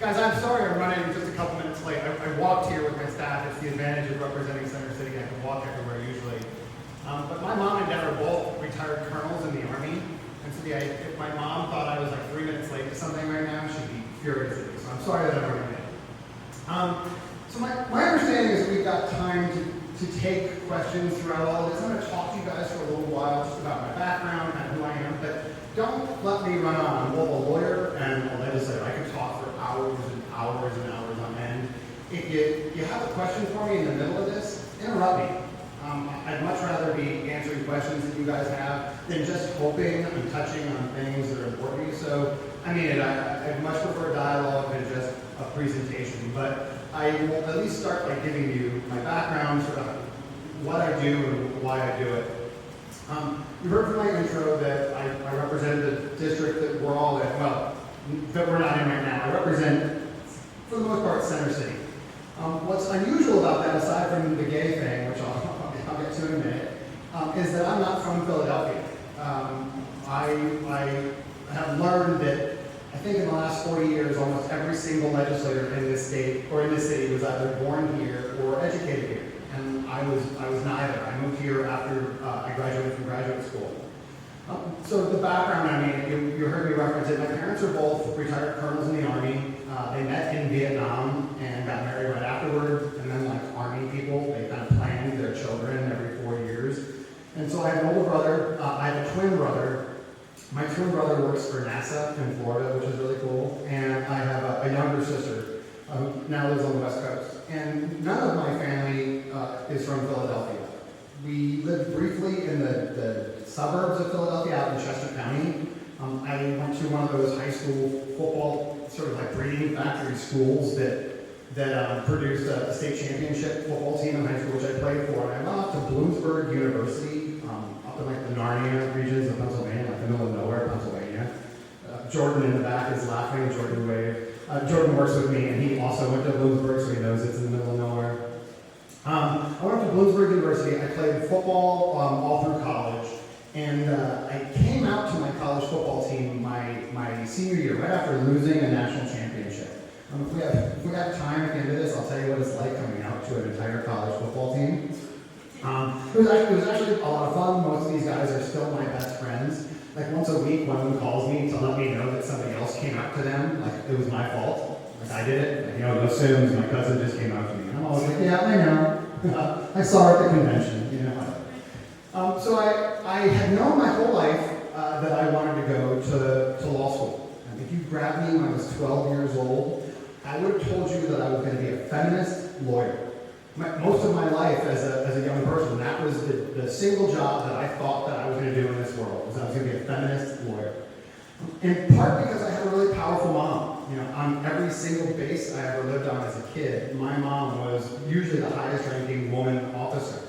Guys, I'm sorry I'm running just a couple minutes late. I walked here with my staff. It's the advantage of representing Center City. I can walk everywhere usually. But my mom and dad are both retired colonels in the Army. And so if my mom thought I was like 3 minutes late to something right now, she'd be furious at me. So I'm sorry that I'm running late. So my understanding is that we've got time to take questions throughout all of this. I'm going to talk to you guys for a little while just about my background, kind of who I am, but don't let me run on. I'm both a lawyer and a legislator. I could talk for hours and hours and hours on end. If you have a question for me in the middle of this, interrupt me. I'd much rather be answering questions that you guys have than just hoping and touching on things that are important to you. So, I mean, I'd much prefer dialogue than just a presentation, but I will at least start by giving you my background, sort of what I do and why I do it. You heard from my intro that I represent the district that we're all in, well, that we're not in right now. I represent, for the most part, Center City. What's unusual about that, aside from the gay thing, which I'll get to in a minute, is that I'm not from Philadelphia. I have learned that I think in the last 40 years, almost every single legislator in this state or in this city was either born here or educated here. And I was neither. I moved here after I graduated from graduate school. So the background, I mean, you heard me reference it. My parents are both retired colonels in the Army. They met in Vietnam and got married right afterward. And then like Army people, they kind of planned their children every 4 years. And so I have an older brother. I have a twin brother. My twin brother works for NASA in Florida, which is really cool. And I have a younger sister who now lives on the West Coast. And none of my family is from Philadelphia. We lived briefly in the suburbs of Philadelphia, out in Chester County. I went to one of those high school football, sort of like breeding factory schools that produced a state championship football team in high school, which I played for. And I went off to Bloomsburg University, up in like the Narnia regions of Pennsylvania, like the middle of nowhere, Pennsylvania. Jordan in the back is laughing. Jordan waved. Jordan works with me, and he also went to Bloomsburg, so he knows it's in the middle of nowhere. I went to Bloomsburg University. I played football all through college, and I came out to my college football team my senior year, right after losing a national championship. If we have time at the end of this, I'll tell you what it's like coming out to an entire college football team. It was actually a lot of fun. Most of these guys are still my best friends. Like once a week, one of them calls me to let me know that somebody else came out to them, like it was my fault. Like I did it. Like, you know, no sins, my cousin just came out to me. And I'm always like, yeah, I know. I saw her at the convention, you know. So I had known my whole life that I wanted to go to law school. And if you grabbed me when I was 12 years old, I would have told you that I was going to be a feminist lawyer. Most of my life as a young person, that was the single job that I thought that I was going to do in this world, was I was going to be a feminist lawyer. In part because I had a really powerful mom. You know, on every single base I ever lived on as a kid, my mom was usually the highest ranking woman officer.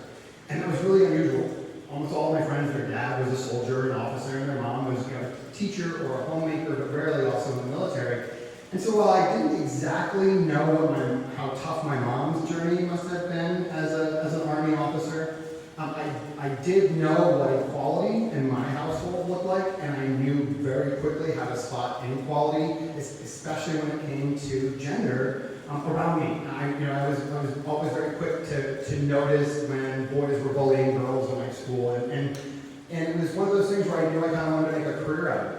And that was really unusual. Almost all of my friends, their dad was a soldier, an officer, and their mom was a teacher or a homemaker, but rarely also in the military. And so while I didn't exactly know how tough my mom's journey must have been as an Army officer, I did know what equality in my household looked like, and I knew very quickly how to spot inequality, especially when it came to gender around me. I was always very quick to notice when boys were bullying girls in my school, and it was one of those things where I knew I kind of wanted to make a career out of it.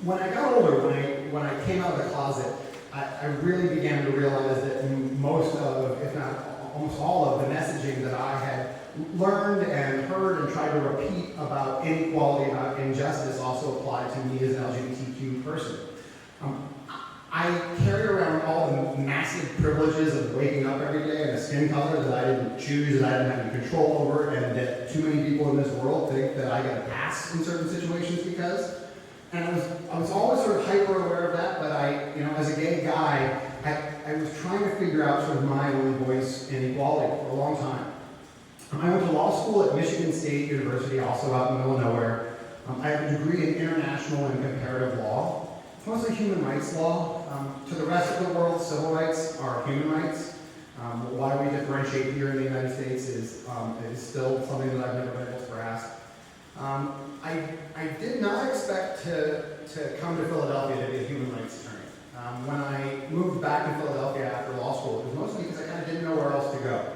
When I got older, when I came out of the closet, I really began to realize that most of, if not almost all of, the messaging that I had learned and heard and tried to repeat about inequality, about injustice, also applied to me as an LGBTQ person. I carry around all the massive privileges of waking up every day in a skin color that I didn't choose, that I didn't have any control over, and that too many people in this world think that I get a pass in certain situations because. And I was always sort of hyper aware of that, but as a gay guy, I was trying to figure out sort of my own voice in equality for a long time. I went to law school at Michigan State University, also out in the middle of nowhere. I have a degree in international and comparative law. It's mostly human rights law. To the rest of the world, civil rights are human rights. Why we differentiate here in the United States is still something that I've never been able to grasp. I did not expect to come to Philadelphia to be a human rights attorney. When I moved back to Philadelphia after law school, it was mostly because I kind of didn't know where else to go.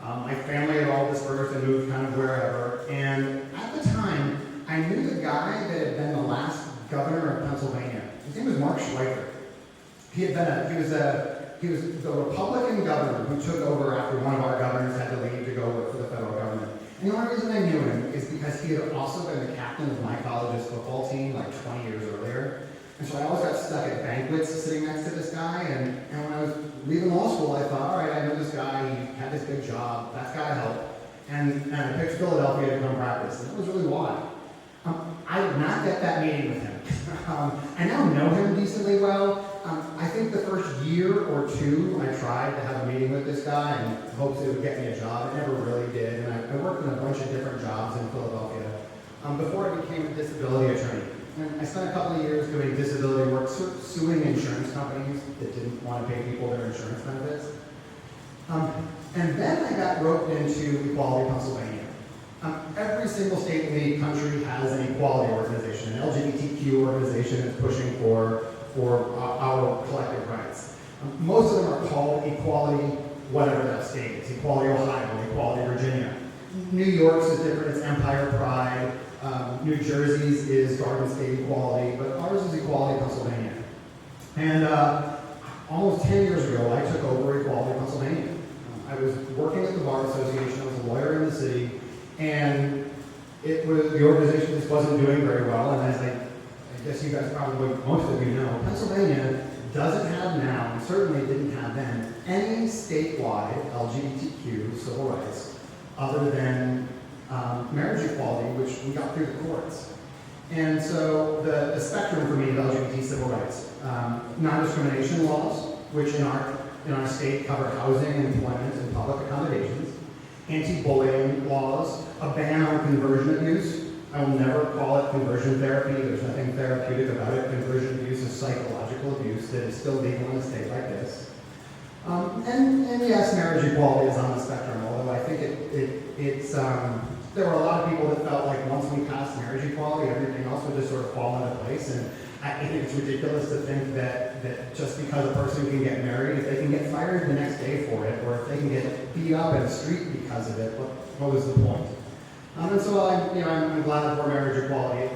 My family had all dispersed and moved kind of wherever, and at the time, I knew the guy that had been the last governor of Pennsylvania. His name was Mark Schweitzer. He was the Republican governor who took over after one of our governors had to leave to go work for the federal government. And the only reason I knew him is because he had also been the captain of my college's football team like 20 years earlier. And so I always got stuck at banquets sitting next to this guy, and when I was leaving law school, I thought, all right, I know this guy, he had this good job, that's gotta help. And I picked Philadelphia to come practice, and that was really why. I did not get that meeting with him. I now know him decently well. I think the first year or two, I tried to have a meeting with this guy in hopes it would get me a job. It never really did, and I worked in a bunch of different jobs in Philadelphia before I became a disability attorney. And I spent a couple of years doing disability work, suing insurance companies that didn't want to pay people their insurance benefits. And then I got roped into Equality Pennsylvania. Every single state in the country has an equality organization, an LGBTQ organization that's pushing for our collective rights. Most of them are called Equality, whatever that state is, Equality Ohio, Equality Virginia. New York's is different, it's Empire Pride. New Jersey's is Garden State Equality, but ours is Equality Pennsylvania. And almost 10 years ago, I took over Equality Pennsylvania. I was working at the Bar Association, I was a lawyer in the city, and the organization just wasn't doing very well, and as I guess you guys probably, most of you know, Pennsylvania doesn't have now, and certainly didn't have then, any statewide LGBTQ civil rights other than marriage equality, which we got through the courts. And so the spectrum for me of LGBT civil rights, non-discrimination laws, which in our state cover housing, employment, and public accommodations, anti-bullying laws, a ban on conversion abuse. I will never call it conversion therapy. There's nothing therapeutic about it. Conversion abuse is psychological abuse that is still legal in a state like this. And yes, marriage equality is on the spectrum, although I think there were a lot of people that felt like once we passed marriage equality, everything else would just sort of fall into place. And I think it's ridiculous to think that just because a person can get married, if they can get fired the next day for it, or if they can get beat up in the street because of it, what was the point? And so I'm glad for marriage equality.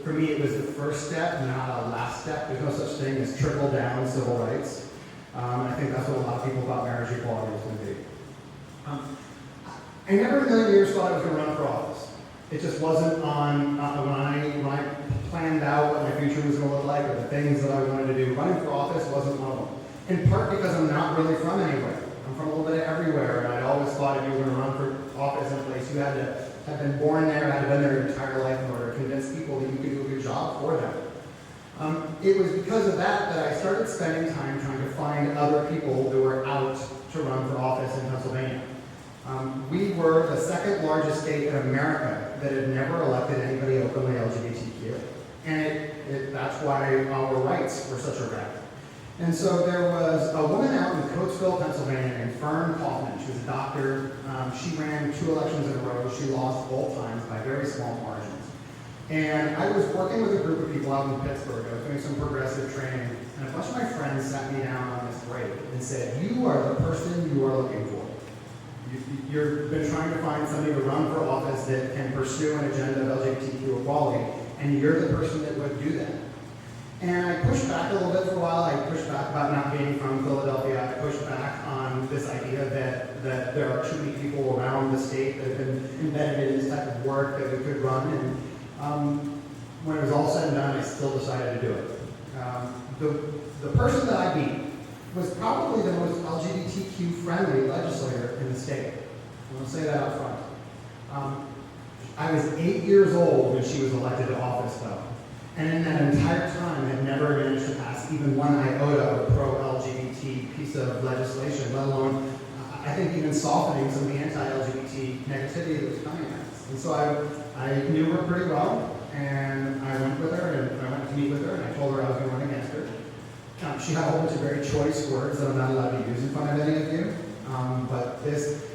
For me, it was the first step, not a last step. There's no such thing as trickle-down civil rights. I think that's what a lot of people thought marriage equality was going to be. I never in a million years thought I was going to run for office. It just wasn't on when I planned out what my future was going to look like or the things that I wanted to do. Running for office wasn't one of them. In part because I'm not really from anywhere. I'm from a little bit of everywhere, and I'd always thought if you were going to run for office in a place, you had to have been born there, had been there your entire life in order to convince people that you could do a good job for them. It was because of that I started spending time trying to find other people that were out to run for office in Pennsylvania. We were the second largest state in America that had never elected anybody openly LGBTQ. And that's why our rights were such a wreck. And so there was a woman out in Coatesville, Pennsylvania named Fern Kaufman. She was a doctor. She ran 2 elections in a row. She lost both times by very small margins. And I was working with a group of people out in Pittsburgh. I was doing some progressive training. And a bunch of my friends sat me down on this break and said, you are the person you are looking for. You've been trying to find somebody to run for office that can pursue an agenda of LGBTQ equality, and you're the person that would do that. And I pushed back a little bit for a while. I pushed back about not being from Philadelphia. I pushed back on this idea that there are too many people around the state that have been embedded in this type of work that we could run. And when it was all said and done, I still decided to do it. The person that I beat was probably the most LGBTQ-friendly legislator in the state. I'm going to say that up front. I was 8 years old when she was elected to office, though. And in that entire time, had never managed to pass even one iota of a pro-LGBT piece of legislation, let alone, I think, even softening some of the anti-LGBT negativity that was coming at us. And so I knew her pretty well, and I went with her, and I went to meet with her, and I told her I was going to run against her. She had a whole bunch of very choice words that I'm not allowed to use in front of any of you. But this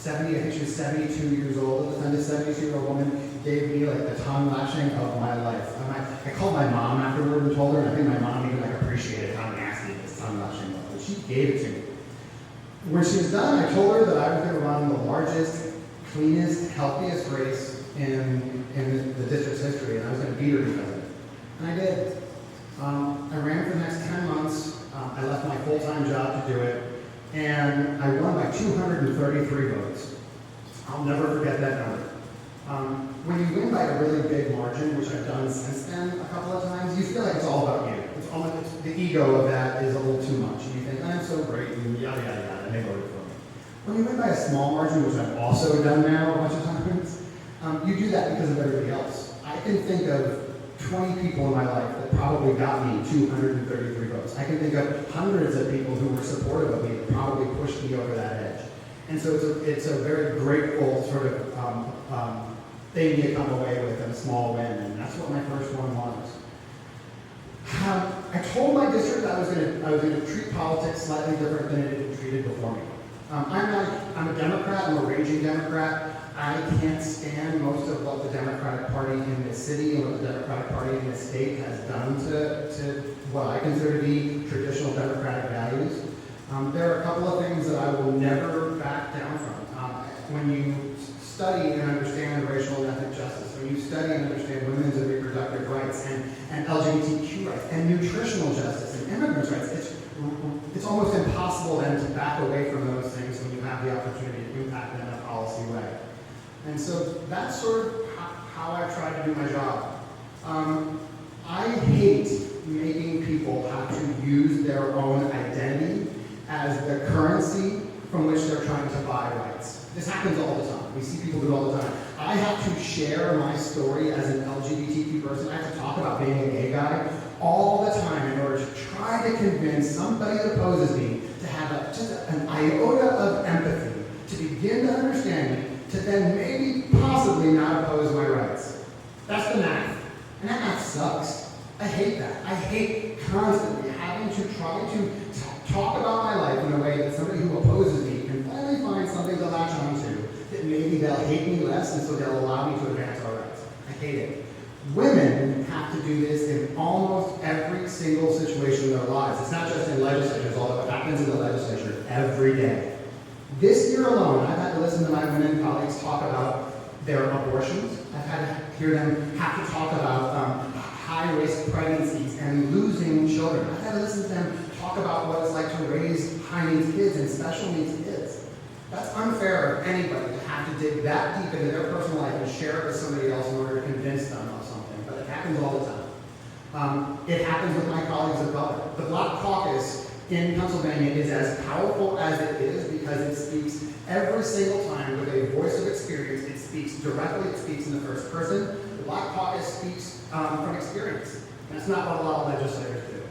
I think she was 72 years old at the time, this 72-year-old woman gave me like the tongue lashing of my life. I called my mom afterward and told her, and I think my mom even like appreciated how nasty this tongue lashing was. when she was done, I told her that I was going to run the largest, cleanest, healthiest race in the district's history, and I was going to beat her because of it. And I did. I ran for the next 10 months. I left my full-time job to do it, and I won by 233 votes. I'll never forget that number. When you win by a really big margin, which I've done since then a couple of times, you feel like it's all about you. The ego of that is a little too much. And you think, I'm so great, and yada, yada, yada, and they voted for me. When you win by a small margin, which I've also done now a bunch of times, you do that because of everybody else. I can think of 20 people in my life that probably got me 233 votes. I can think of hundreds of people who were supportive of me that probably pushed me over that edge. And so it's a very grateful sort of thing you come away with in a small win, and that's what my first one was. I told my district I was going to treat politics slightly different than it had been treated before me. I'm a Democrat. I'm a raging Democrat. I can't stand most of what the Democratic Party in this city and what the Democratic Party in this state has done to what I consider to be traditional Democratic values. There are a couple of things that I will never back down from. When you study and understand racial and ethnic justice, when you study and understand women's and reproductive rights and LGBTQ rights and nutritional justice and immigrants' rights, it's almost impossible then to back away from those things when you have the opportunity to impact them in a policy way. And so that's sort of how I try to do my job. I hate making people have to use their own identity as the currency from which they're trying to buy rights. This happens all the time. We see people do it all the time. I have to share my story as an LGBTQ person. I have to talk about being a gay guy all the time in order to try to convince somebody that opposes me to have just an iota of empathy, to begin to understand me, to then maybe possibly not oppose my rights. That's the math. And that math sucks. I hate that. I hate constantly having to try to talk about my life in a way that somebody who opposes me can finally find something to latch onto, that maybe they'll hate me less and so they'll allow me to advance our rights. I hate it. Women have to do this in almost every single situation in their lives. It's not just in legislatures, although it happens in the legislature every day. This year alone, I've had to listen to my women colleagues talk about their abortions. I've had to hear them have to talk about high-risk pregnancies and losing children. I've had to listen to them talk about what it's like to raise high-needs kids and special needs kids. That's unfair of anybody to have to dig that deep into their personal life and share it with somebody else in order to convince them of something, but it happens all the time. It happens with my colleagues of color. The Black Caucus in Pennsylvania is as powerful as it is because it speaks every single time with a voice of experience. It speaks directly, it speaks in the first person. The Black Caucus speaks from experience. And that's not what a lot of legislators do.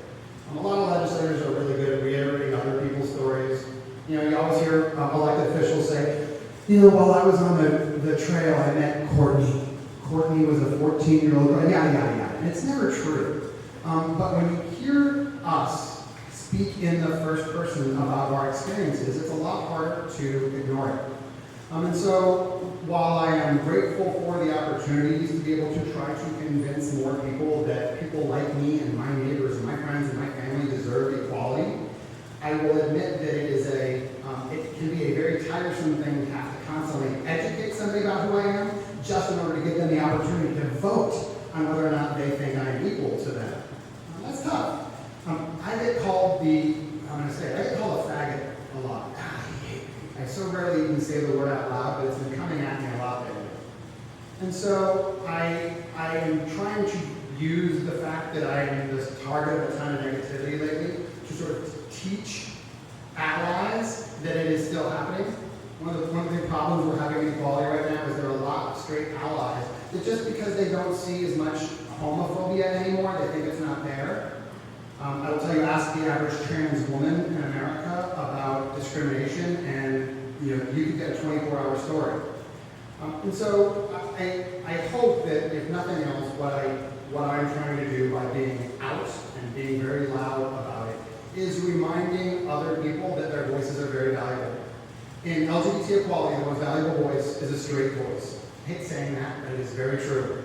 A lot of legislators are really good at reiterating other people's stories. You know, you always hear elected officials say, you know, while I was on the trail, I met Courtney. Courtney was a 14-year-old girl, yada, yada, yada. And it's never true. But when you hear us speak in the first person about our experiences, it's a lot harder to ignore it. And so, while I am grateful for the opportunities to be able to try to convince more people that people like me and my neighbors and my friends and my family deserve equality, I will admit that it can be a very tiresome thing to have to constantly educate somebody about who I am, just in order to give them the opportunity to vote on whether or not they think I am equal to them. That's tough. I get called a faggot a lot. I so rarely even say the word out loud, but it's been coming at me a lot lately. And so I am trying to use the fact that I am this target of a ton of negativity lately to sort of teach allies that it is still happening. One of the big problems we're having in equality right now is there are a lot of straight allies that just because they don't see as much homophobia anymore, they think it's not there. I will tell you, ask the average trans woman in America about discrimination, and you could get a 24-hour story. And so I hope that, if nothing else, what I'm trying to do by being out and being very loud about it is reminding other people that their voices are very valuable. In LGBT equality, the most valuable voice is a straight voice. I hate saying that, but it is very true.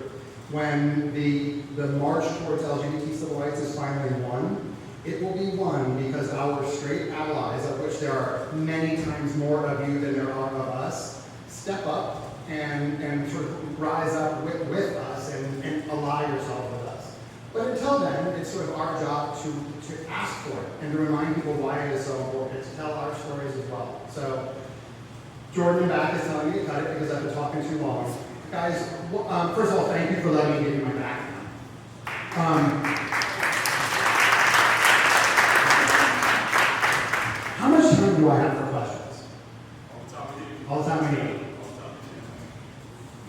When the march towards LGBT civil rights is finally won, it will be won because our straight allies, of which which there are many times more of you than there are of us, step up and sort of rise up with us and ally yourself with us. But until then, it's sort of our job to ask for it and to remind people why it is so important, to tell our stories as well. So Jordan in back is telling me to cut it because I've been talking too long. Guys, first of all, thank you for letting me give you my background. How much time do I have for questions? All the time we need.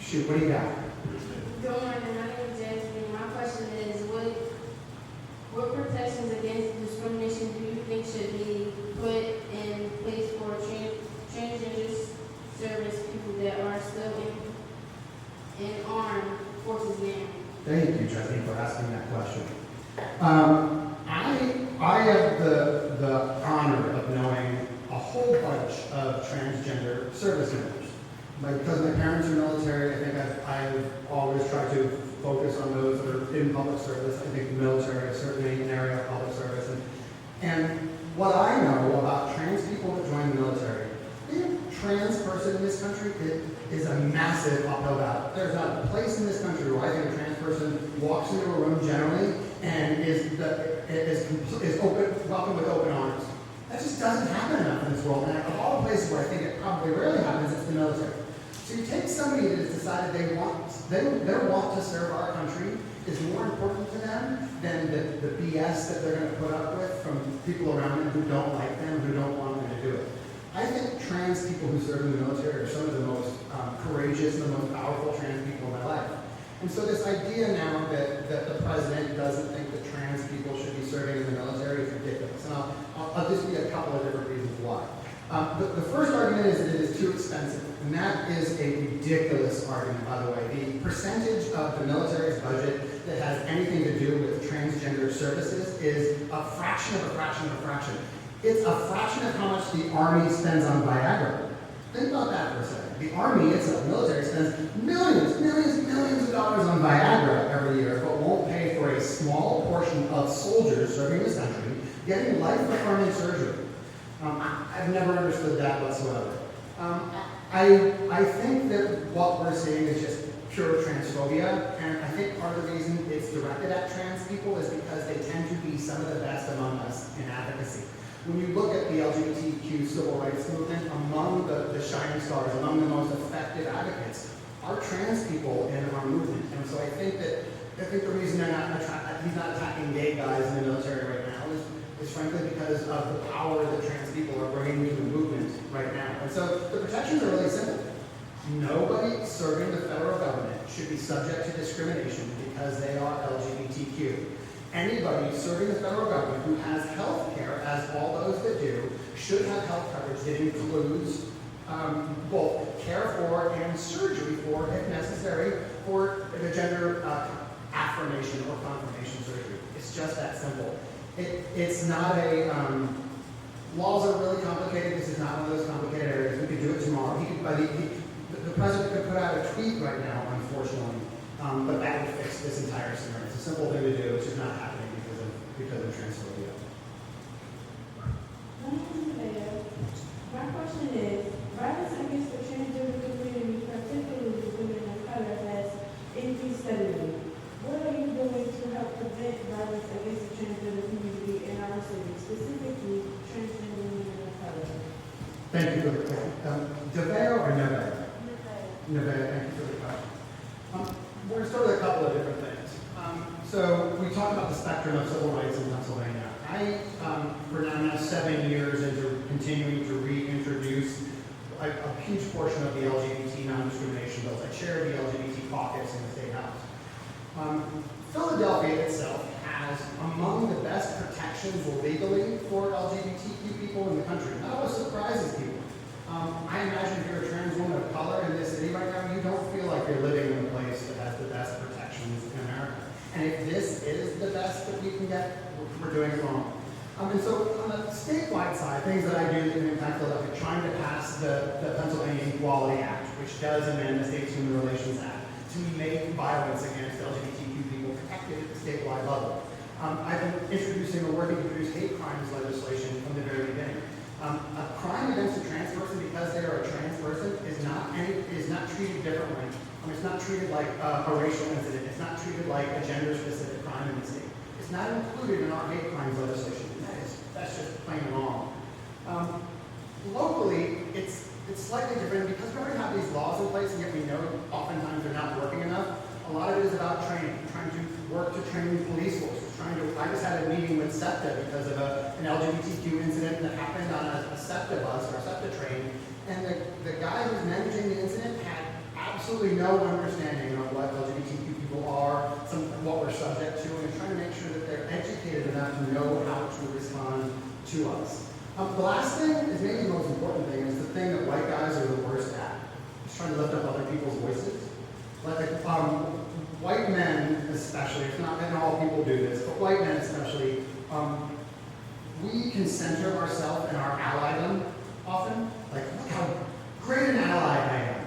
Shoot, what do you got? Good morning, my name is Jasmine. My question is, what protections against discrimination do you think should be put in place for transgender service people that are still in armed forces now? Thank you, Jasmine, for asking that question. I have the honor of knowing a whole bunch of transgender service members. Because my parents are military, I think I've always tried to focus on those that are in public service. I think the military is certainly an area of public service. And what I know about trans people that join the military, being a trans person in this country is a massive uphill battle. There's not a place in this country where I think a trans person walks into a room generally and is welcome with open arms. That just doesn't happen enough in this world. And of all the places where I think it probably rarely happens, it's the military. So you take somebody that has decided their want to serve our country is more important to them than the BS that they're going to put up with from people around them who don't like them, who don't want them to do it. I think trans people who serve in the military are some of the most courageous and the most powerful trans people in my life. And so this idea now that the president doesn't think that trans people should be serving in the military is ridiculous. And I'll just give you a couple of different reasons why. The first argument is that it is too expensive, and that is a ridiculous argument, by the way. The percentage of the military's budget that has anything to do with transgender services is a fraction of a fraction of a fraction. It's a fraction of how much the Army spends on Viagra. Think about that for a second. The Army itself, the military, spends millions of dollars on Viagra every year, but won't pay for a small portion of soldiers serving this country getting life-affirming surgery. I've never understood that whatsoever. I think that what we're seeing is just pure transphobia, and I think part of the reason it's directed at trans people is because they tend to be some of the best among us in advocacy. When you look at the LGBTQ civil rights movement, among the shining stars, among the most effective advocates, are trans people in our movement. And so I think the reason he's not attacking gay guys in the military right now is frankly because of the power that trans people are bringing to the movement right now. And so the protections are really simple. Nobody serving the federal government should be subject to discrimination because they are LGBTQ. Anybody serving the federal government who has health care, as all those that do, should have health coverage that includes both care for and surgery for, if necessary, for the gender affirmation or confirmation surgery. It's just that simple. It's not a, laws are really complicated. This is not one of those complicated areas. We could do it tomorrow. The president could put out a tweet right now, unfortunately, but that would fix this entire scenario. It's a simple thing to do. It's just not happening because of transphobia. My question is, violence against the transgender community, particularly women of color, has increased steadily. What are you doing to help prevent violence against the transgender community in our city, specifically transgender women of color? Thank you for the question. DeVeo or Nevada? Nevada, thank you for the question. We're going to start with a couple of different things. So we talked about the spectrum of civil rights in Pennsylvania. I, for now 7 years into continuing to reintroduce a huge portion of the LGBT non-discrimination bills. I chair the LGBT caucus in the State House. Philadelphia itself has among the best protections legally for LGBTQ people in the country. That always surprises people. I imagine if you're a trans woman of color in this city right now, you don't feel like you're living in a place that has the best protections in America. And if this is the best that we can get, we're doing it wrong. And so on the statewide side, things that I do that can impact Philadelphia, trying to pass the Pennsylvania Equality Act, which does amend the State's Human Relations Act to make violence against LGBTQ people protected at the statewide level. I've been introducing or working to introduce hate crimes legislation from the very beginning. A crime against a trans person because they are a trans person is not treated differently. It's not treated like a racial incident. It's not treated like a gender-specific crime in the state. It's not included in our hate crimes legislation. That's just plain wrong. Locally, it's slightly different because we already have these laws in place, and yet we know oftentimes they're not working enough. A lot of it is about training, trying to work to train police forces. I just had a meeting with SEPTA because of an LGBTQ incident that happened on a SEPTA bus or a SEPTA train, and the guy who's managing the incident had absolutely no understanding of what LGBTQ people are, what we're subject to, and trying to make sure that they're educated enough to know how to respond to us. The last thing is maybe the most important thing, is the thing that white guys are the worst at. Is trying to lift up other people's voices. White men especially, it's not that all people do this, but white men especially, we can center ourselves in our allyism often. Like, look how great an ally I am.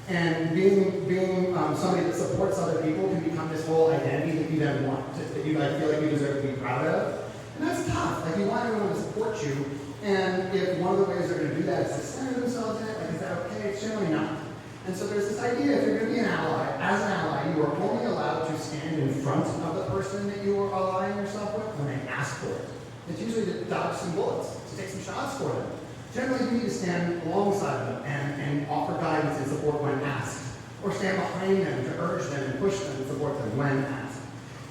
And being somebody that supports other people can become this whole identity that you then want, that you feel like you deserve to be proud of. And that's tough. Like, you want everyone to support you, and if one of the ways they're going to do that is to center themselves in it, like, is that okay? It's generally not. And so there's this idea, if you're going to be an ally, as an ally, you are only allowed to stand in front of the person that you are allying yourself with when they ask for it. It's usually to dodge some bullets, to take some shots for them. Generally, you need to stand alongside them and offer guidance and support when asked, or stand behind them to urge them and push them and support them when asked.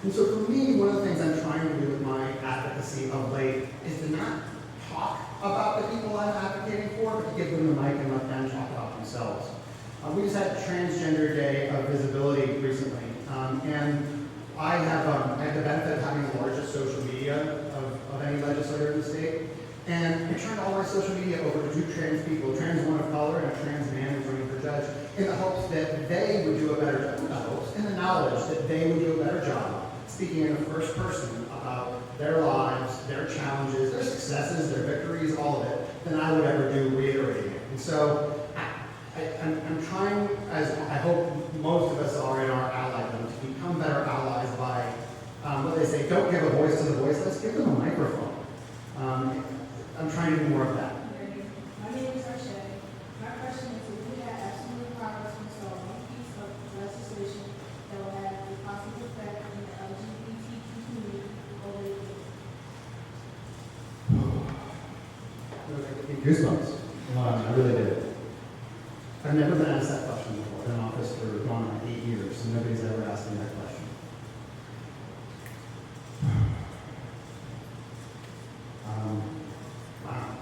And so for me, one of the things I'm trying to do with my advocacy of late is to not talk about the people I'm advocating for, but to give them the mic and let them talk about themselves. We just had Transgender Day of Visibility recently, and I have the benefit of having the largest social media of any legislator in the state. And I turned all my social media over to 2 trans people, a trans woman of color and a trans man who's running for judge, in the hopes that they would do a better job, in the hopes, in the knowledge that they would do a better job speaking in the first person about their lives, their challenges, their successes, their victories, all of it, than I would ever do reiterating it. And so I'm trying, as I hope most of us are in our allyism, to become better allies by what they say, don't give a voice to the voiceless, give them a microphone. I'm trying to do more of that. My name is Rashay. My question is, if we had absolute power to install one piece of legislation that will have a positive effect in the LGBTQ community, what would it be? Goosebumps. I really did. I've never been asked that question before. I've been in office for going on 8 years, and nobody's ever asked me that question. Wow.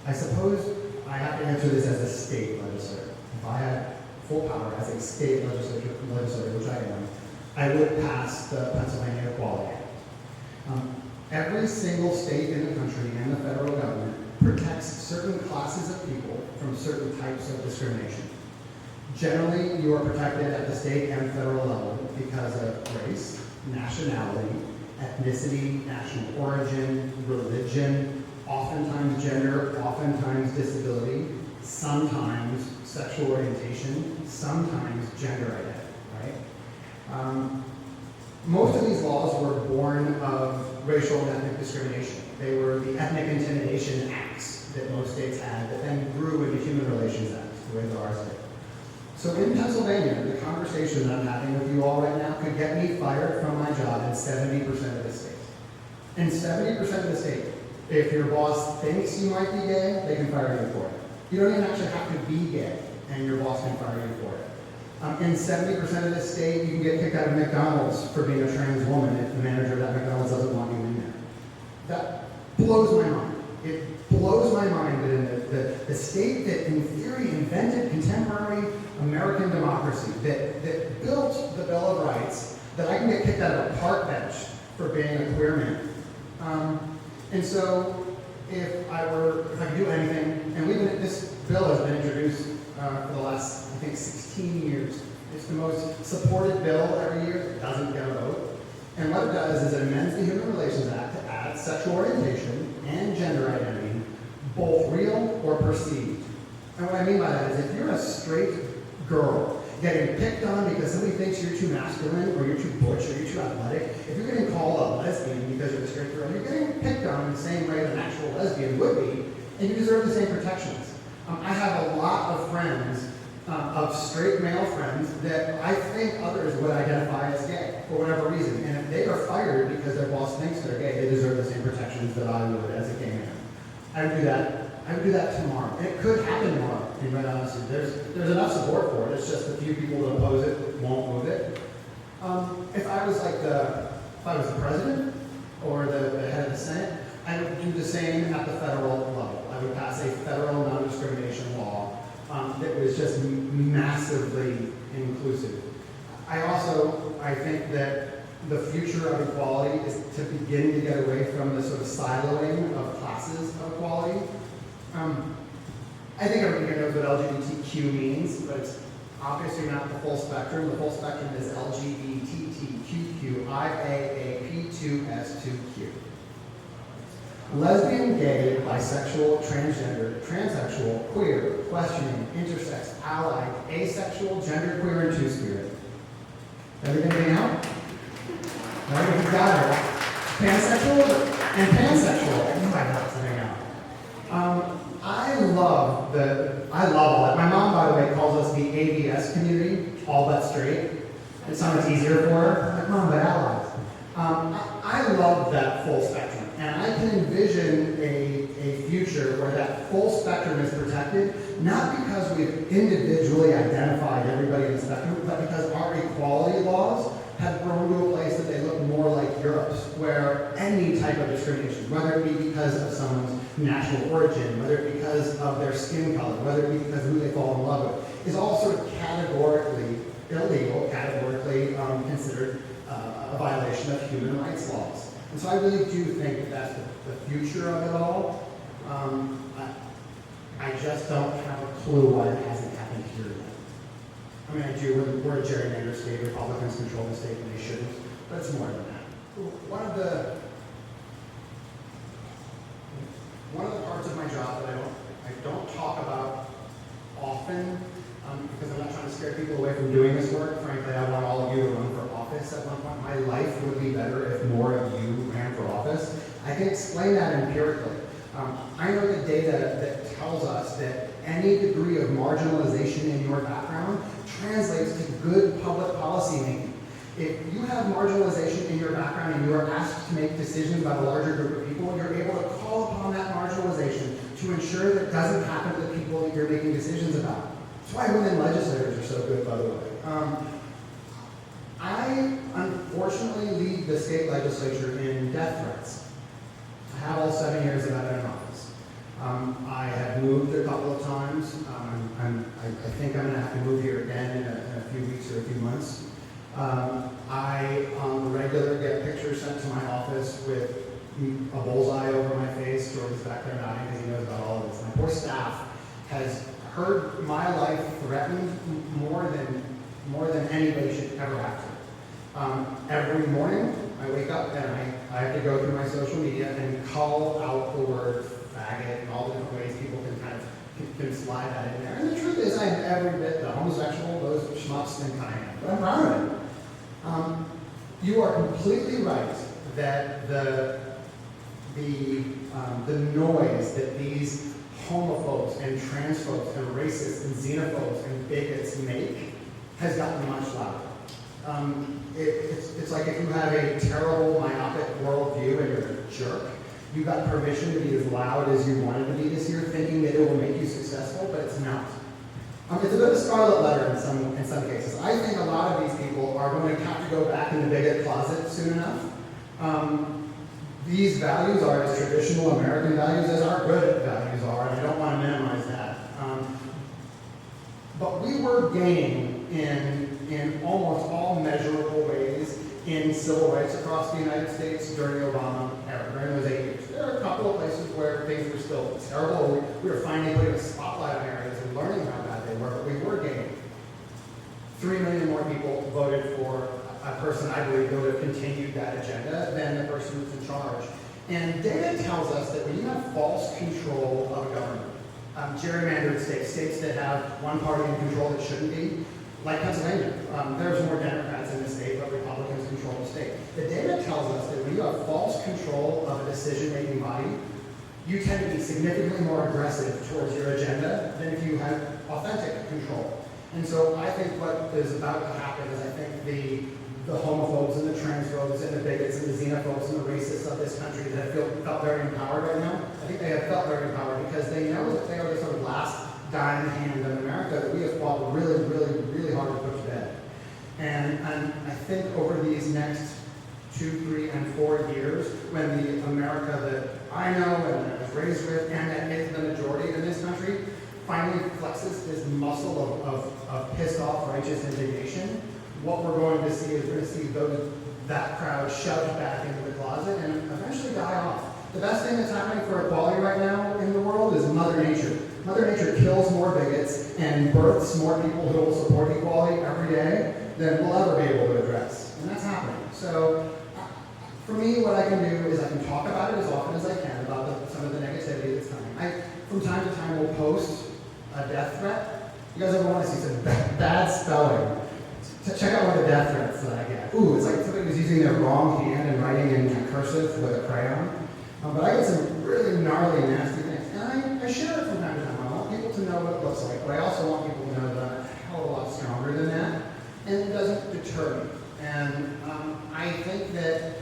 I suppose I have to answer this as a state legislator. If I had full power as a state legislator, which I am, I would pass the Pennsylvania Equality Act. Every single state in the country and the federal government protects certain classes of people from certain types of discrimination. Generally, you are protected at the state and federal level because of race, nationality, ethnicity, national origin, religion, oftentimes gender, oftentimes disability, sometimes sexual orientation, sometimes gender identity, right? Most of these laws were born of racial and ethnic discrimination. They were the ethnic intimidation acts that most states had that then grew into human relations acts, the way that ours did. So in Pennsylvania, the conversation that I'm having with you all right now could get me fired from my job in 70% of the states. In 70% of the state, if your boss thinks you might be gay, they can fire you for it. You don't even actually have to be gay, and your boss can fire you for it. In 70% of the state, you can get kicked out of McDonald's for being a trans woman if the manager of that McDonald's doesn't want you in there. That blows my mind. It blows my mind that in the state that in theory invented contemporary American democracy, that built the Bill of Rights, that I can get kicked out of a park bench for being a queer man. And so if I could do anything, and this bill has been introduced for the last, I think, 16 years. It's the most supported bill every year that doesn't get a vote. And what it does is it amends the Human Relations Act to add sexual orientation and gender identity, both real or perceived. And what I mean by that is if you're a straight girl getting picked on because somebody thinks you're too masculine or you're too butch or you're too athletic, if you're getting called a lesbian because you're a straight girl, you're getting picked on and the same way an actual lesbian would be, and you deserve the same protections. I have a lot of friends, of straight male friends, that I think others would identify as gay for whatever reason. And if they are fired because their boss thinks they're gay, they deserve the same protections that I would as a gay man. I would do that tomorrow. And it could happen tomorrow, in my honesty. There's enough support for it. It's just a few people that oppose it won't move it. If I was the president or the head of the Senate, I would do the same at the federal level. I would pass a federal non-discrimination law that was just massively inclusive. I think that the future of equality is to begin to get away from the sort of siloing of classes of equality. I think everybody here knows what LGBTQ means, but it's obviously not the full spectrum. The full spectrum is LGBTQIAAP2S2Q. Lesbian, gay, bisexual, transgender, transsexual, queer, questioning, intersex, allied, asexual, genderqueer, and two-spirit. Everything out? All right, you got it. Pansexual and pansexual. Oh my God, something out. I love all that. My mom, by the way, calls us the ABS community, all but straight. It's so much easier for her. I'm like, Mom, but allies. I love that full spectrum. And I can envision a future where that full spectrum is protected, not because we've individually identified everybody in the spectrum, but because our equality laws have grown to a place that they look more like Europe's, where any type of discrimination, whether it be because of someone's national origin, whether it be because of their skin color, whether it be because of who they fall in love with, is all sort of categorically illegal, categorically considered a violation of human rights laws. And so I really do think that that's the future of it all. I just don't have a clue why it hasn't happened here yet. I mean, I do. We're a gerrymandered state. Republicans control the state, and they shouldn't. But it's more than that. One of the parts of my job that I don't talk about often, because I'm not trying to scare people away from doing this work. Frankly, I want all of you to run for office at one point. My life would be better if more of you ran for office. I can explain that empirically. I know the data that tells us that any degree of marginalization in your background translates to good public policy making. If you have marginalization in your background and you are asked to make decisions about a larger group of people, you're able to call upon that marginalization to ensure that it doesn't happen to the people that you're making decisions about. That's why women legislators are so good, by the way. I unfortunately lead the state legislature in death threats. I have all 7 years that I've been in office. I have moved a couple of times. I think I'm going to have to move here again in a few weeks or a few months. I, on the regular, get pictures sent to my office with a bullseye over my face. George is back there nodding because he knows about all of this. My poor staff has heard my life threatened more than anybody should ever have to. Every morning, I wake up and I have to go through my social media and call out the word faggot and all the different ways people can slide that in there. And the truth is, I am every bit the homosexual, those schmucks think I am. But I'm proud of it. You are completely right that the noise that these homophobes and transphobes and racists and xenophobes and bigots make has gotten much louder. It's like if you have a terrible myopic worldview and you're a jerk, you got permission to be as loud as you wanted to be this year, thinking that it will make you successful, but it's not. It's a bit of a scarlet letter in some cases. I think a lot of these people are going to have to go back in the bigot closet soon enough. These values are as traditional American values as our good values are, and I don't want to minimize that. But we were gaining in almost all measurable ways in civil rights across the United States during the Obama era, during those 8 years. There are a couple of places where things were still terrible. We were finally putting a spotlight on areas and learning how bad they were, but we were gaining. 3 million more people voted for a person I believe would have continued that agenda than the person who's in charge. And data tells us that when you have false control of a government, gerrymandered states that have one party in control that shouldn't be, like Pennsylvania, there's more Democrats in the state, but Republicans control the state. The data tells us that when you have false control of a decision-making body, you tend to be significantly more aggressive towards your agenda than if you had authentic control. And so I think what is about to happen is I think the homophobes and the transphobes and the bigots and the xenophobes and the racists of this country that have felt very empowered right now, I think they have felt very empowered because they know that they are the sort of last dying hand in America that we have fought really, really, really hard to put to bed. And I think over these next 2, 3, and 4 years, when the America that I know and that I was raised with and that is the majority in this country finally flexes this muscle of pissed off righteous indignation, what we're going to see is we're going to see that crowd shoved back into the closet and eventually die off. The best thing that's happening for equality right now in the world is Mother Nature. Mother Nature kills more bigots and births more people who will support equality every day than we'll ever be able to address. And that's happening. So for me, what I can do is I can talk about it as often as I can about some of the negativity that's coming. I, from time to time, will post a death threat. You guys ever want to see some bad spelling? Check out one of the death threats that I get. Ooh, it's like somebody was using their wrong hand and writing in cursive with a crayon. But I get some really gnarly, nasty things. And I share it from time to time. I want people to know what it looks like, but I also want people to know that I'm a hell of a lot stronger than that. And it doesn't deter me. And I think that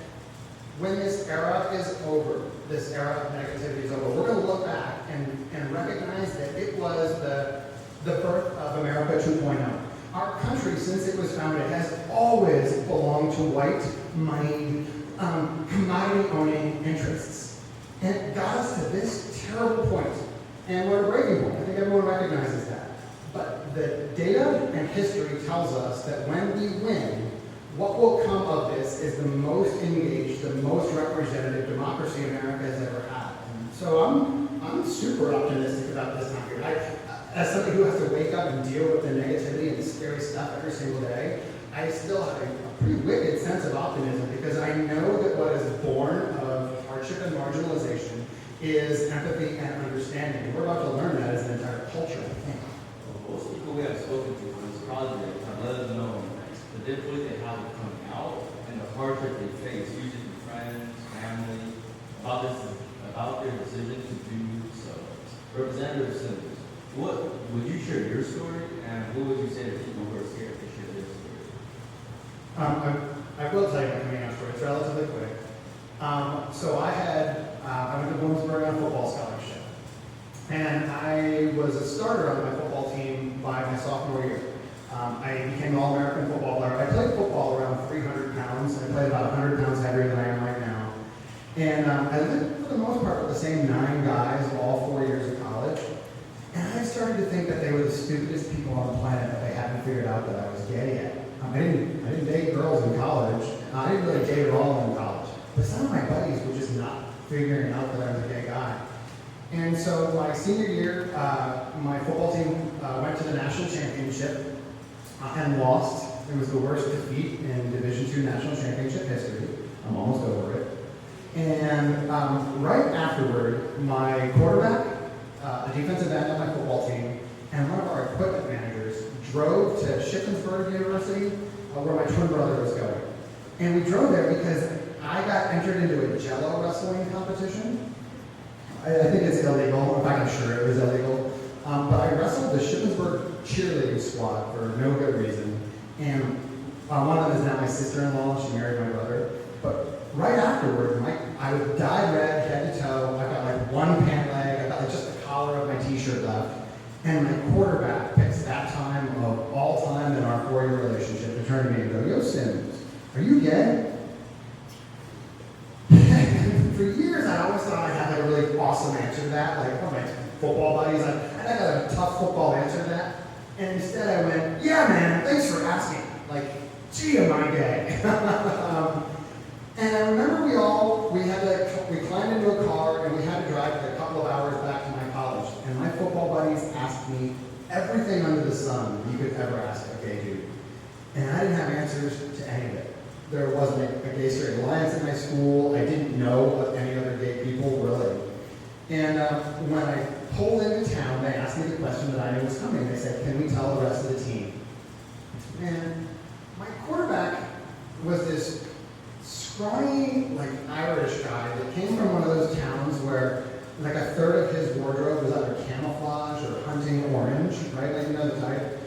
when this era is over, this era of negativity is over, we're going to look back and recognize that it was the birth of America 2.0. Our country, since it was founded, has always belonged to white, money, commodity-owning interests. And it got us to this terrible point. And we're at a breaking point. I think everyone recognizes that. But the data and history tells us that when we win, what will come of this is the most engaged, the most representative democracy America has ever had. And so I'm super optimistic about this time period. As somebody who has to wake up and deal with the negativity and the scary stuff every single day, I still have a pretty wicked sense of optimism because I know that what is born of hardship and marginalization is empathy and understanding. And we're about to learn that as an entire culture, I think. Well, most people we have spoken to on this project have let us know the difficulty they have with coming out and the hardship they face, usually from friends, family, about their decision to do so. Representative Simmons, what would you share your story, and what would you say to people who are scared to share their story? I will tell you my coming out story. It's relatively quick. So I went to Bloomsburg on a football scholarship, and I was a starter on my football team by my sophomore year. I became an All-American football player. I played football around 300 pounds. I played about 100 pounds heavier than I am right now. And I lived, for the most part, with the same 9 guys all 4 years of college. And I started to think that they were the stupidest people on the planet that they hadn't figured out that I was gay yet. I didn't date girls in college. I didn't really date at all in college. But some of my buddies were just not figuring out that I was a gay guy. And so my senior year, my football team went to the national championship and lost. It was the worst defeat in Division II national championship history. I'm almost over it. And right afterward, my quarterback, a defensive end on my football team, and one of our equipment managers drove to Shippensburg University, where my twin brother was going. And we drove there because I got entered into a Jello wrestling competition. I think it's illegal. In fact, I'm sure it was illegal. But I wrestled the Shippensburg cheerleading squad for no good reason. And one of them is now my sister-in-law. She married my brother. But right afterward, I was dyed red, head to toe. I got like one pant leg. I got like just the collar of my t-shirt left. And my quarterback picks that time of all time in our 4-year relationship to turn to me and go, "Yo, Sims, are you gay?" For years, I always thought I had like a really awesome answer to that. Like, oh, my football buddies, I got a tough football answer to that. And instead I went, "Yeah, man, thanks for asking. Like, gee, am I gay?" And I remember we climbed into a car and we had to drive like a couple of hours back to my college. And my football buddies asked me everything under the sun you could ever ask a gay dude. And I didn't have answers to any of it. There wasn't a gay straight alliance in my school. I didn't know of any other gay people, really. And when I pulled into town, they asked me the question that I knew was coming. They said, "Can we tell the rest of the team?" And my quarterback was this scrawny, like Irish guy that came from one of those towns where like a third of his wardrobe was either camouflage or hunting orange, right? Like, you know the type.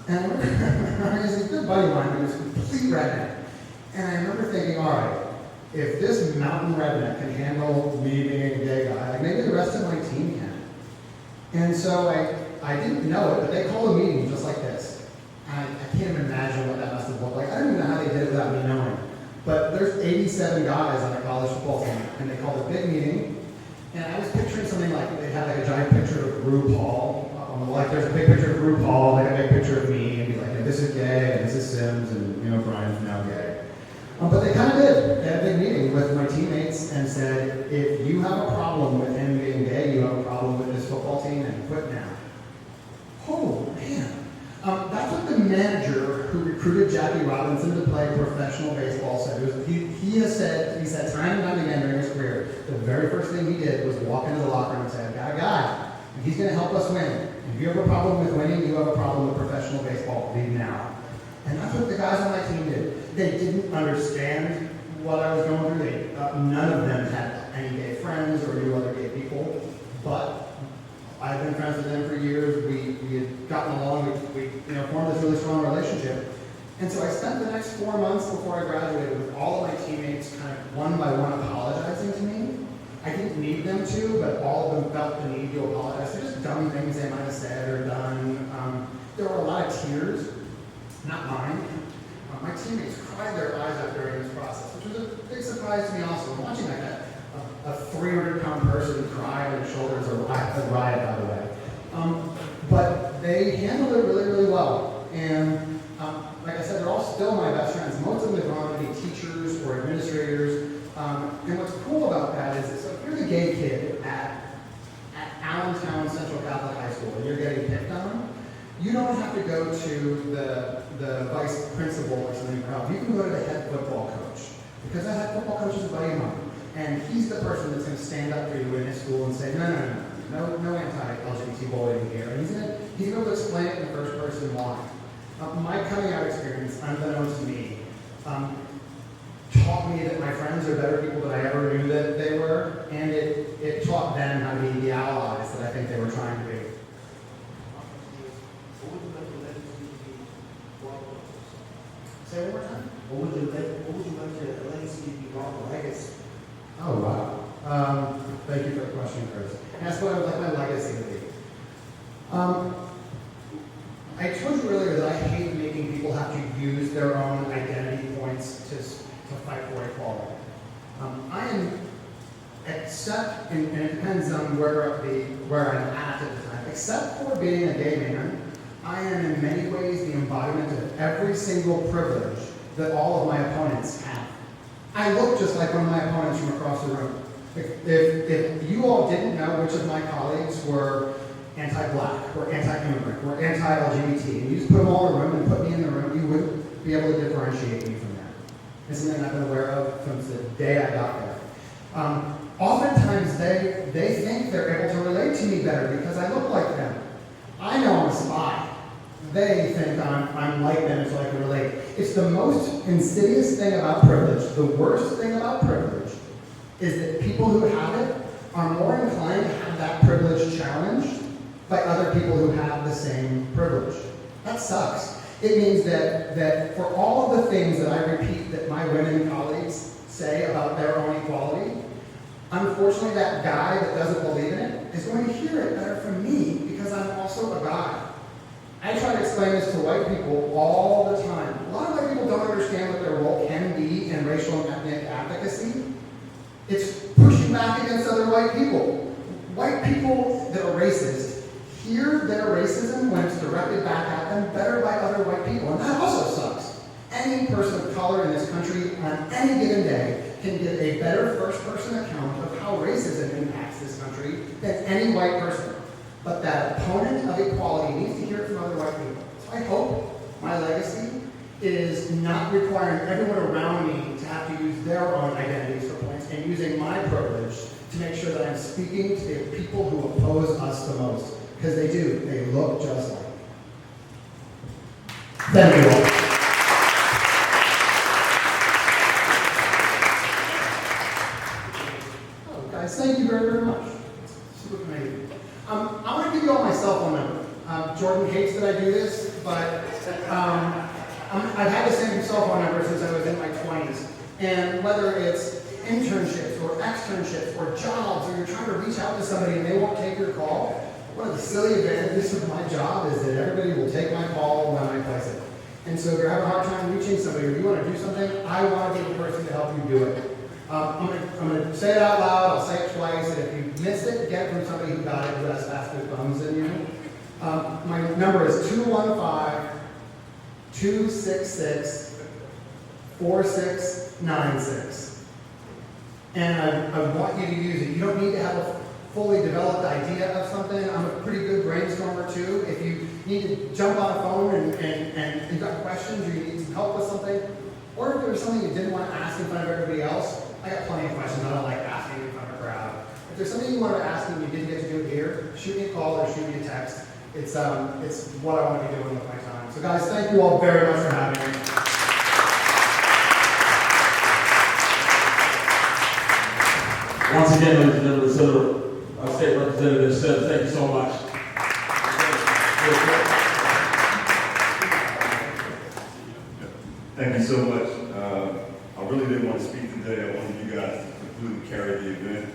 And he's a good buddy of mine, but he was a complete redneck. And I remember thinking, all right, if this mountain redneck can handle me being a gay guy, like maybe the rest of my team can. And so I didn't know it, but they called a meeting just like this. I can't even imagine what that must have looked like. I don't even know how they did it without me knowing. But there's 87 guys on a college football team, and they called a big meeting. And I was picturing something like they had like a giant picture of RuPaul. Like there's a big picture of RuPaul, like a big picture of me, and be like, this is gay, and this is Sims, and you know Brian's now gay. But they kind of did. They had a big meeting with my teammates and said, if you have a problem with him being gay, you have a problem with this football team, and quit now. Oh man. That's what the manager who recruited Jackie Robinson to play professional baseball said. He said time and time again during his career, the very first thing he did was walk into the locker room and say, I've got a guy, and he's going to help us win. If you have a problem with winning, you have a problem with professional baseball. Leave now. And that's what the guys on my team did. They didn't understand what I was going through. None of them had any gay friends or knew other gay people, but I've been friends with them for years. We had gotten along. We formed this really strong relationship. And so I spent the next 4 months before I graduated with all of my teammates kind of one by one apologizing to me. I didn't need them to, but all of them felt the need to apologize for just dumb things they might have said or done. There were a lot of tears, not mine. My teammates cried their eyes out during this process, which was a big surprise to me also. I'm watching like a 300-pound person cry on his shoulders, a riot, by the way. But they handled it really, really well. And like I said, they're all still my best friends. Most of them have gone to be teachers or administrators. And what's cool about that is, so if you're the gay kid at Allentown Central Catholic High School and you're getting picked on, you don't have to go to the vice principal or something for help. You can go to the head football coach. Because that head football coach is a buddy of mine. And he's the person that's going to stand up for you in his school and say, no anti-LGBT bullying here. And he's going to be able to explain it in the first person why. My coming out experience, unbeknownst to me, taught me that my friends are better people than I ever knew that they were, and it taught them how to be the allies that I think they were trying to be. Say it one more time? What would you like your legacy to be called? Legacy. Oh, wow. Thank you for the question, Chris. That's what I would like my legacy to be. I told you earlier that I hate making people have to use their own identity points to fight for equality. I am, except, and it depends on where I'm at the time, except for being a gay man, I am in many ways the embodiment of every single privilege that all of my opponents have. I look just like one of my opponents from across the room. If you all didn't know which of my colleagues were anti-black, or anti-immigrant, or anti-LGBT, and you just put them all in a room and put me in the room, you wouldn't be able to differentiate me from that. It's something I've been aware of since the day I got there. Oftentimes they think they're able to relate to me better because I look like them. I know I'm a spy. They think I'm like them so I can relate. It's the most insidious thing about privilege. The worst thing about privilege is that people who have it are more inclined to have that privilege challenged by other people who have the same privilege. That sucks. It means that for all of the things that I repeat that my women colleagues say about their own equality, unfortunately that guy that doesn't believe in it is going to hear it better from me because I'm also a guy. I try to explain this to white people all the time. A lot of white people don't understand what their role can be in racial and ethnic advocacy. It's pushing back against other white people. White people that are racist hear their racism when it's directed back at them better by other white people, and that also sucks. Any person of color in this country on any given day can give a better first-person account of how racism impacts this country than any white person. But that opponent of equality needs to hear it from other white people. So I hope my legacy is not requiring everyone around me to have to use their own identities for points and using my privilege to make sure that I'm speaking to the people who oppose us the most. Because they do. They look just like me. Thank you all. Guys, thank you very, very much. Super amazing. I want to give you all my cell phone number. Jordan hates that I do this, but I've had the same cell phone number since I was in my 20s. And whether it's internships or externships or jobs, or you're trying to reach out to somebody and they won't take your call, one of the silly advantages of my job is that everybody will take my call when I place it. And so if you're having a hard time reaching somebody or you want to do something, I want to be the person to help you do it. I'm going to say it out loud, I'll say it twice, and if you missed it, get it from somebody who got it, who has faster thumbs than you. My number is 215-266-4696. And I want you to use it. You don't need to have a fully developed idea of something. I'm a pretty good brainstormer too. If you need to jump on a phone and you've got questions or you need some help with something, or if there's something you didn't want to ask in front of everybody else, I got plenty of questions. I don't like asking in front of a crowd. If there's something you want to ask and you didn't get to do it here, shoot me a call or shoot me a text. It's what I want to be doing with my time. So guys, thank you all very much for having me. Once again, ladies and gentlemen, Senator, State Representative says, thank you so much. Thank you so much. I really didn't want to speak today. I wanted you guys to completely carry the event.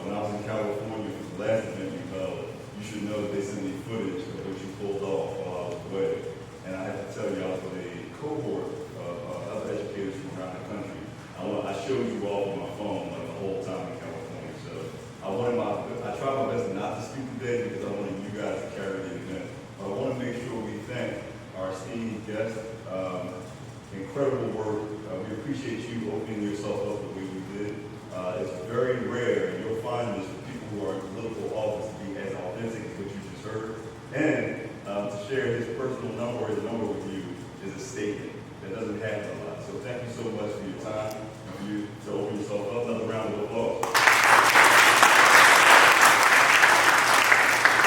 When I was in California for the last event you held, you should know that they sent me footage of what you pulled off while I was away. And I have to tell you, I was with a cohort of other educators from around the country. I showed you all on my phone like the whole time in California. So I tried my best not to speak today because I wanted you guys to carry the event. But I want to make sure we thank our esteemed guests. Incredible work. We appreciate you opening yourself up the way you did. It's very rare, and you'll find this for people who are in political office to be as authentic as what you just heard. And to share his personal number or his number with you is a statement that doesn't happen a lot. So thank you so much for your time and for you to open yourself up. Another round of applause.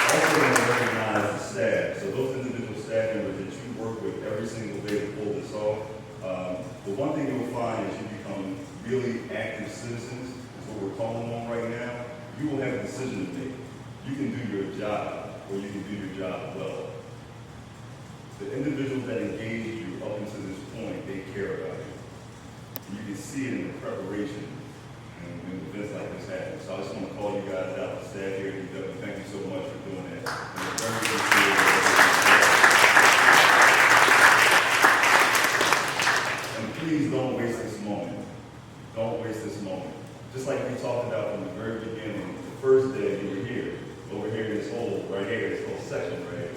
Also want to recognize the staff. So those individual staff members that you work with every single day to pull this off. The one thing you'll find is you become really active citizens, is what we're calling on right now. You will have a decision to make. You can do your job, or you can do your job well. The individuals that engage you up until this point, they care about you. You can see it in the preparation when events like this happen. So I just want to call you guys out, the staff here at EW. Thank you so much for doing that. Please don't waste this moment. Don't waste this moment. Just like we talked about from the very beginning, the first day you were here, over here in this whole, right here, this whole section right here.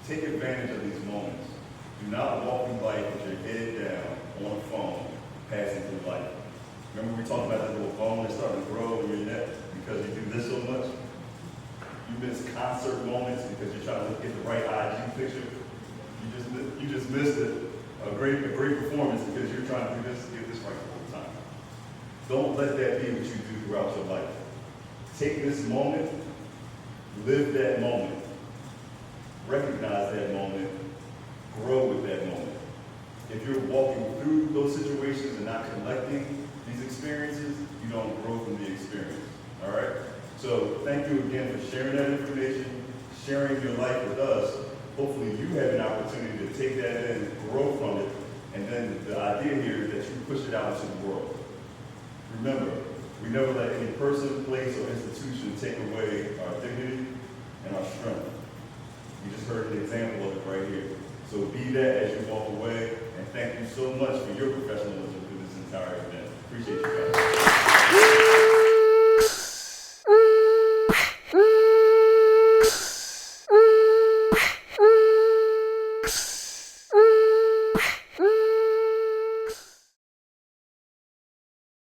Take advantage of these moments. Do not walk through life with your head down on a phone, passing through life. Remember we talked about that little bone that's starting to grow in your neck because you do this so much? You miss concert moments because you're trying to get the right IG picture. You just missed it. A great performance because you're trying to do this, get this right the whole time. Don't let that be what you do throughout your life. Take this moment, live that moment, recognize that moment, grow with that moment. If you're walking through those situations and not collecting these experiences, you don't grow from the experience, all right? So thank you again for sharing that information, sharing your life with us. Hopefully you have an opportunity to take that in, grow from it, and then the idea here is that you push it out into the world. Remember, we never let any person, place, or institution take away our dignity and our strength. You just heard an example of it right here. So be that as you walk away, and thank you so much for your professionalism through this entire event. Appreciate you guys.